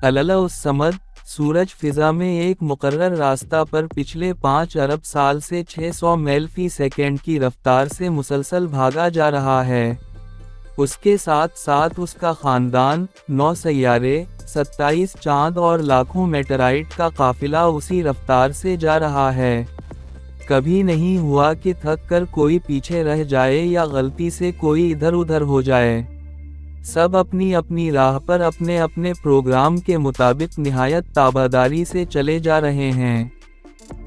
अलल-उस-समद, सूरज फिजा में एक मुकर्रर रास्ता पर पिछले 5 अरब साल से 600 मील फी सेकंड की रफ्तार से मुसलसल भागा जा रहा है। उसके साथ साथ उसका खानदान, 9 सैयारे, 27 चांद और लाखों मेटेराइट का काफिला उसी रफ्तार से जा रहा है। कभी नहीं हुआ कि थक कर कोई पीछे रह जाए या गलती से कोई इधर उधर हो जाए। सब अपनी अपनी राह पर अपने अपने प्रोग्राम के मुताबिक निहायत ताबदारी से चले जा रहे हैं।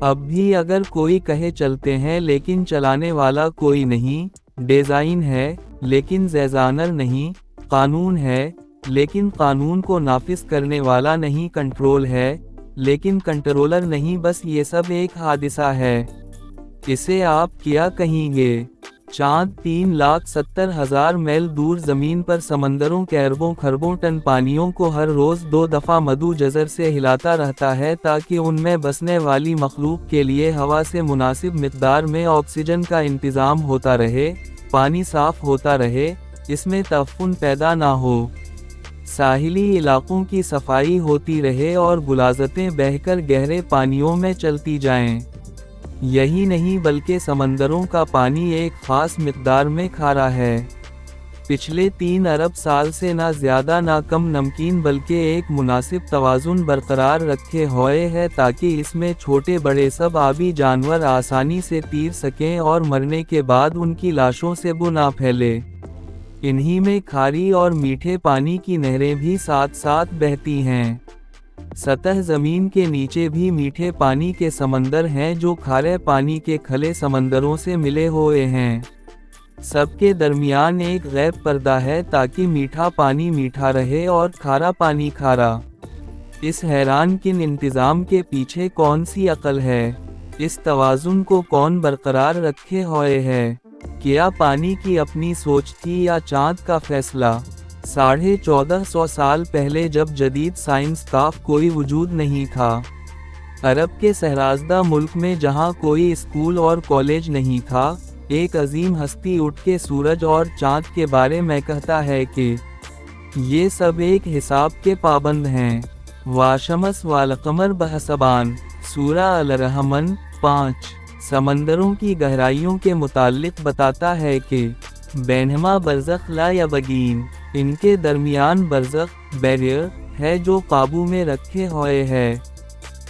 अब भी अगर कोई कहे चलते हैं लेकिन चलाने वाला कोई नहीं, डिज़ाइन है लेकिन डिज़ाइनर नहीं, कानून है लेकिन कानून को नाफिज करने वाला नहीं, कंट्रोल है लेकिन कंट्रोलर नहीं, बस ये सब एक हादिसा है। इसे आप क्या कहेंगे? चांद 3,70,000 मील दूर जमीन पर समंदरों के अरबों खरबों टन पानियों को हर रोज 2 दफा मधु जज़र से हिलाता रहता है ताकि उनमें बसने वाली मखलूक के लिए हवा से मुनासिब मिकदार में ऑक्सीजन का इंतजाम होता रहे, पानी साफ होता रहे, इसमें तफून पैदा ना हो, साहिली इलाकों की सफाई होती रहे और गुलाज़तें बहकर गहरे पानियों में चलती जाएं। यही नहीं बल्कि समंदरों का पानी एक खास मिकदार में खारा है। पिछले 3 अरब साल से ना ज़्यादा ना कम नमकीन बल्कि एक मुनासिब तवाज़ुन बरकरार रखे हुए है ताकि इसमें छोटे बड़े सब आबी जानवर आसानी से तैर सकें और मरने के बाद उनकी लाशों से बू ना फैले। इन्हीं में खारी और मीठे पानी की नहरें भी साथ साथ बहती हैं। सतह ज़मीन के नीचे भी मीठे पानी के समंदर हैं जो खारे पानी के खले समंदरों से मिले हुए हैं। सबके दरमियान एक गैब पर्दा है ताकि मीठा पानी मीठा रहे और खारा पानी खारा। इस हैरान किन इंतज़ाम के पीछे कौन सी अकल है? इस तवाज़ुन को कौन बरकरार रखे हुए है? क्या पानी की अपनी सोच थी या चाँद का फैसला? 1450 साल पहले जब जदीद साइंस का कोई वजूद नहीं था, अरब के सहराज़दा मुल्क में जहां कोई स्कूल और कॉलेज नहीं था, एक अजीम हस्ती उठ के सूरज और चाँद के बारे में कहता है कि ये सब एक हिसाब के पाबंद हैं। वाशमस वालकमर बहसबान, सूरा अल-रहमान 5 समंदरों की गहराइयों के मुताल्लिक बताता है कि बैनहमा बरज़ख ला या बगीन, इनके दरमियान बरज़ख बैरियर है जो काबू में रखे हुए है।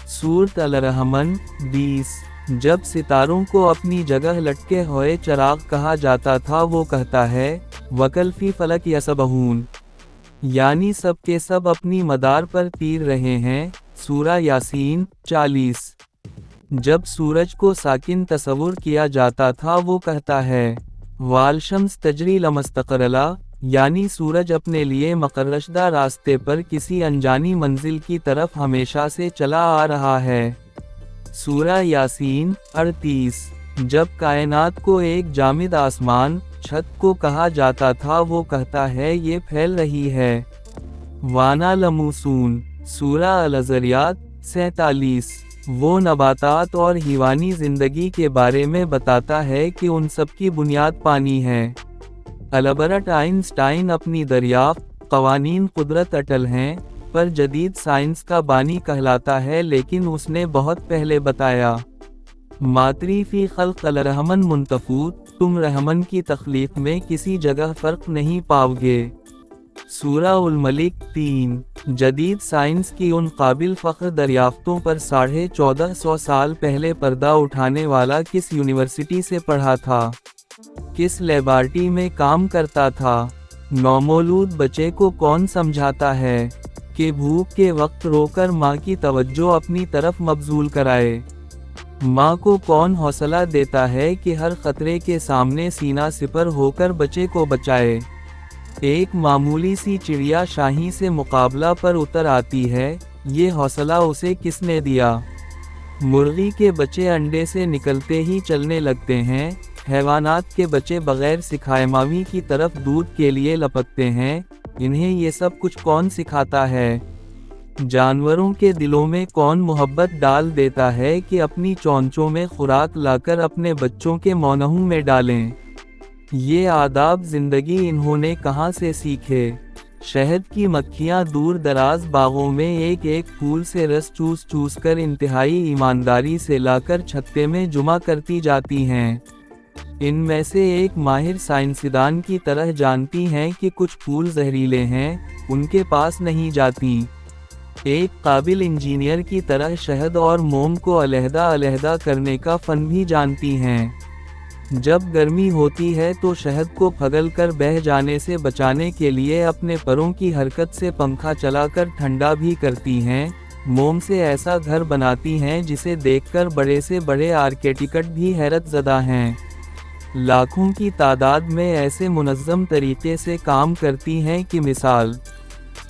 सूरत अल-रहमान 20। जब सितारों को अपनी जगह लटके हुए चिराग कहा जाता था वो कहता है वकल फी फलक यसबहून, यानी सब के सब अपनी मदार पर तीर रहे हैं। सूरा यासीन 40। जब सूरज को साकिन तस्वुर किया जाता था वो कहता है वालशम्स तजरी लमस्तकरला, यानी सूरज अपने लिए मकर्रशदा रास्ते पर किसी अनजानी मंजिल की तरफ हमेशा से चला आ रहा है। सूरा यासीन 38। जब कायनात को एक जामिद आसमान छत को कहा जाता था वो कहता है ये फैल रही है। वाना लमूसून, सूरा अल-ज़रियात 47। वो नबातात और हिवानी ज़िंदगी के बारे में बताता है कि उन सब की बुनियाद पानी है। अल्बर्ट आइंस्टाइन अपनी दरियाफ्त कवानीन कुदरत अटल हैं, पर जदीद साइंस का बानी कहलाता है, लेकिन उसने बहुत पहले बताया मातरी फी खल्क़ अल-रहमान मुंतफूत, तुम रहमान की तख्लीक में किसी जगह फ़र्क नहीं पाओगे। सूरा उल मलिक 3। जदीद साइंस की उन काबिल फ़ख्र दरियाफ्तों पर 1450 साल पहले पर्दा उठाने वाला किस यूनिवर्सिटी से पढ़ा था, किस लेबॉरेटरी में काम करता था, नौमौलूद बच्चे को कौन समझाता है कि भूख के वक्त रोकर माँ की तवज्जो अपनी तरफ मबजूल कराए, माँ को कौन हौसला देता है कि हर खतरे के सामने सीना सिपर होकर बच्चे को बचाए। एक मामूली सी चिड़िया शाही से मुकाबला पर उतर आती है, ये हौसला उसे किसने दिया? मुर्गी के बच्चे अंडे से निकलते ही चलने लगते हैं, हैवानात के बच्चे बगैर सिखाए मावी की तरफ दूध के लिए लपकते हैं, इन्हें ये सब कुछ कौन सिखाता है? जानवरों के दिलों में कौन मोहब्बत डाल देता है कि अपनी चोंचों में खुराक लाकर अपने बच्चों के मौनहू में डालें? ये आदाब ज़िंदगी इन्होंने कहाँ से सीखे? शहद की मक्खियां दूर दराज बागों में एक एक फूल से रस चूस चूस कर इंतहाई ईमानदारी से लाकर छत्ते में जमा करती जाती हैं। इनमें से एक माहिर साइंसदान की तरह जानती हैं कि कुछ फूल जहरीले हैं, उनके पास नहीं जाती। एक काबिल इंजीनियर की तरह शहद और मोम को अलहदा-अलहदा करने का फन भी जानती हैं। जब गर्मी होती है तो शहद को पिघलकर बह जाने से बचाने के लिए अपने परों की हरकत से पंखा चलाकर ठंडा भी करती हैं। मोम से ऐसा घर बनाती हैं जिसे देखकर बड़े से बड़े आर्किटेक्ट भी हैरत ज़दा हैं। लाखों की तादाद में ऐसे मुनज़्ज़म तरीके से काम करती हैं कि मिसाल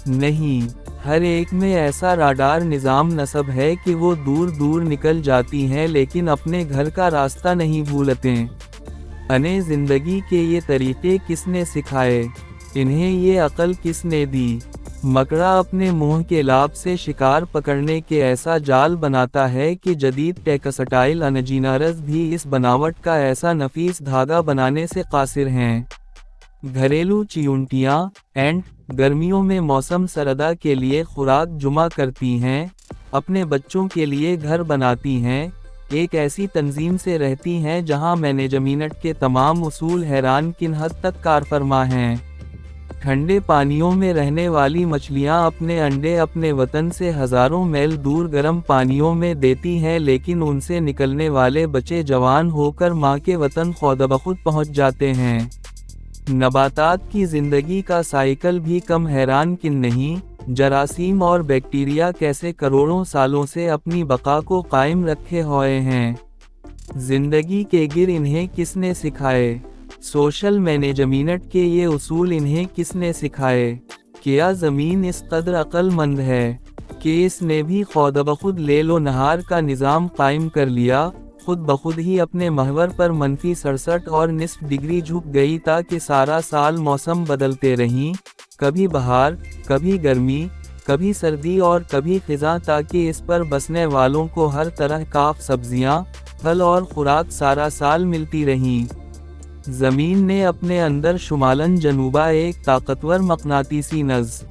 नहीं। हर एक में ऐसा राडार निज़ाम नस्ब है कि वो दूर दूर निकल जाती हैं लेकिन अपने घर का रास्ता नहीं भूलते। अने ज़िंदगी के ये तरीके किसने सिखाए, इन्हें ये अक्ल किसने दी। मकड़ा अपने मुंह के लाभ से शिकार पकड़ने के ऐसा जाल बनाता है कि जदीद टेक्सटाइल इंजीनियर्स भी इस बनावट का ऐसा नफीस धागा बनाने से कासिर हैं। घरेलू चियूंटियां, एंट, गर्मियों में मौसम सरदा के लिए खुराक जमा करती हैं, अपने बच्चों के लिए घर बनाती हैं, एक ऐसी तंजीम से रहती हैं जहां मैनेजमेंट के तमाम उसूल हैरान किन हद तक कारफरमा हैं। ठंडे पानियों में रहने वाली मछलियां अपने अंडे अपने वतन से हज़ारों मील दूर गर्म पानियों में देती हैं लेकिन उनसे निकलने वाले बच्चे जवान होकर मां के वतन खुद पहुंच जाते हैं। नबातात की ज़िंदगी का साइकिल भी कम हैरान किन नहीं। जरासीम और बैक्टीरिया कैसे करोड़ों सालों से अपनी बका को कायम रखे हुए हैं। ज़िंदगी के गिर इन्हें किसने सिखाए। सोशल मैनेजमेंट के ये उसूल इन्हें किसने सिखाए। क्या ज़मीन इस कदर अक्लमंद है कि इसने भी खुद बखुद लेलो नहार का निज़ाम कायम कर लिया, खुद बखुद ही अपने महवर पर -67 और निस्फ डिग्री झुक गई ताकि सारा साल मौसम बदलते रहीं, कभी बहार, कभी गर्मी, कभी सर्दी और कभी खिज़ां, ताकि इस पर बसने वालों को हर तरह का सब्जियां, फल और खुराक सारा साल मिलती रहीं। ज़मीन ने अपने अंदर शुमालन जनूबा एक ताकतवर मकनातीसी नज़